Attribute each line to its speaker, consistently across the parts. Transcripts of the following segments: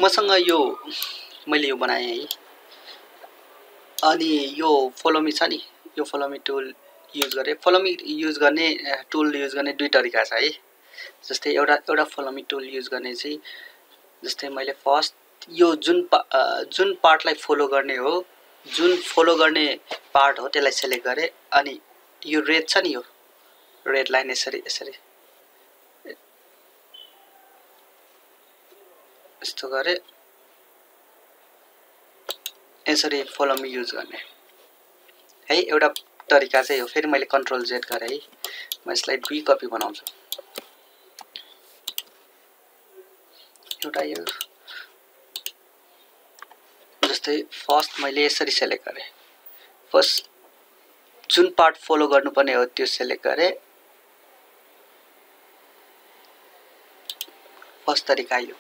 Speaker 1: मसँग यो मैले यो बनाएँ है। अनि यो फलो मी छ नि, यो फलो मी टुल युज गरे। फलो मी युज गर्ने टुल युज गर्ने दुई तरिका छ है। जस्तै एउटा फलो मी टुल युज गर्ने चाहिँ जस्तै मैले फर्स्ट यो जुन पार्टलाई फलो गर्ने हो, जुन फलो गर्ने पार्ट हो त्यसलाई सेलेक्ट गरे। अनि यो रेड छ नि, यो रेड लाइन यसरी यस्तो गरे, यसरी फलो मी युज गर्ने है। एउटा तरिका चाहिँ हो। फेरि मैले कन्ट्रोल जेड गरे है। म यसलाई दुई कपी बनाउँछु। एउटा यो जस्तै फर्स्ट मैले यसरी सेलेक्ट गरे। फर्स्ट जुन पार्ट फलो गर्नुपर्ने हो त्यो सेलेक्ट गरे। फर्स्ट तरिका यो।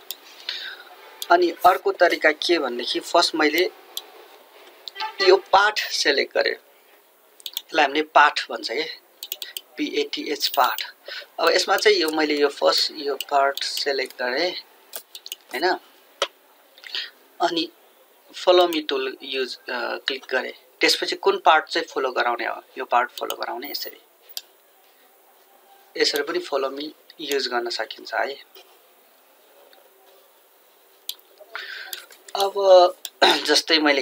Speaker 1: अनि अर्को तरिका के भन्देखि फर्स्ट मैले यो पार्ट सेलेक्ट गरे। यसलाई हामीले पार्ट भन्छ के, PATH पार्ट। अब यसमा चाहिँ यो मैले यो फर्स्ट यो पार्ट सेलेक्ट गरे हैन। अनि follow me tool use click गरे। त्यसपछि कुन पार्ट चाहिँ फलो गराउने हो, यो पार्ट फलो गराउने। यसरी पनि फलो मी युज गर्न सकिन्छ है। अब जस्तै मैले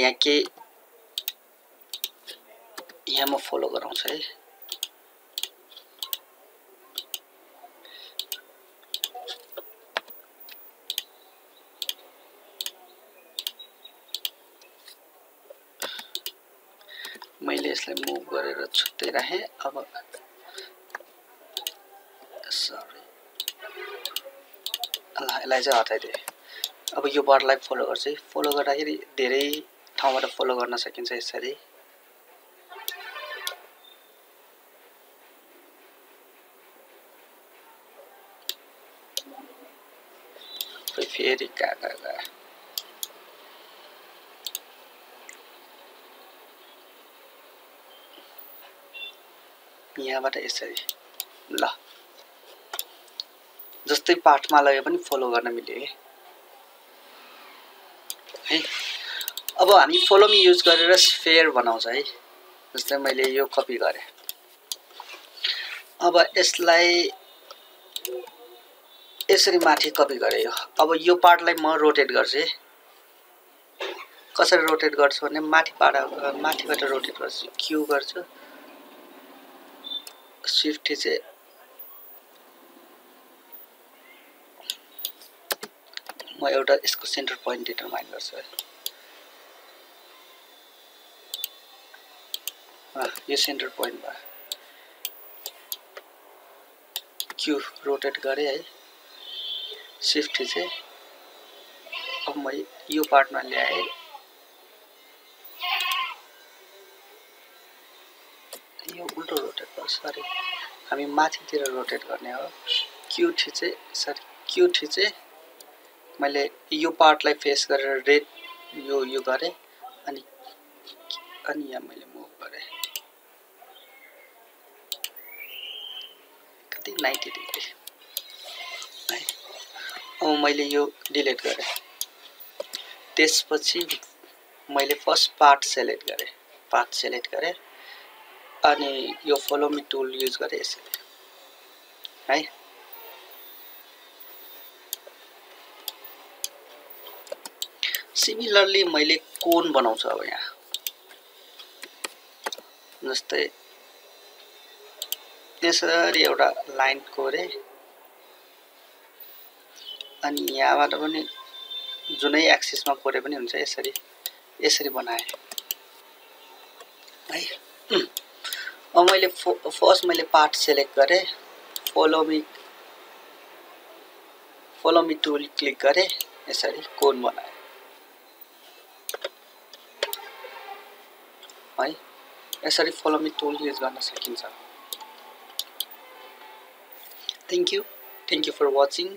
Speaker 1: यहाँ म फलो गराउँछु है। मैले यसलाई मुभ गरेर छुट्टै राखे। अब सरी, यसलाई चाहिँ हटाइदिए। अब यो बर्डलाई फलो गर्छु। फलो गर्दाखेरि धेरै ठाउँबाट फलो गर्न सकिन्छ यसरी। फेरि कहाँ यहाँबाट यसरी ल, जस्तै पार्टमा लगे पनि फलो गर्न मिल्यो है। अब हामी फलो मी युज गरेर स्फेयर बनाउँछ है। जस्तै मैले यो कपी गरे। अब यसलाई यसरी माथि कपी गरे। अब यो पार्टलाई म रोटेट गर्छु। कसरी रोटेट गर्छु भने माथिबाट रोटेट गर्छु। क्यू गर्छु, शिफ्ट चाहिँ म एउटा यसको सेन्टर पोइन्ट डिटरमाइन गर्छु। यो सेन्टर पोइन्ट भयो। क्यू रोटेट गरे है, शिफ्ट चाहिँ अब म यो पार्टमा ल्याएँ। यो उल्टो रोटेट गर्छ। सरी, हामी माथितिर रोटेट गर्ने हो। क्यू थिचे, सरी क्यू थिचे। मैले यो पार्टलाई फेस गरेर रेड यो गरे। अनि यहाँ मैले मुभ गरे कति 90 डिग्री। अब मैले यो डिलिट गरे। त्यसपछि मैले फर्स्ट पार्ट सेलेक्ट गरे। अनि यो फलो मी टुल युज गरे यसरी है। सिमिलरली मैले कोन बनाउँछु। अब यहाँ जस्तै यसरी एउटा लाइन कोरे। अनि यहाँबाट पनि जुनै एक्सिसमा कोरे पनि हुन्छ। यसरी बनाएँ है। अब मैले फर्स्ट मैले पार्ट सेलेक्ट गरे। फलो मी टुल क्लिक गरे। यसरी कोन बनाएँ है। यसरी फलो मी टुल युज गर्न सकिन्छ। Thank you for watching.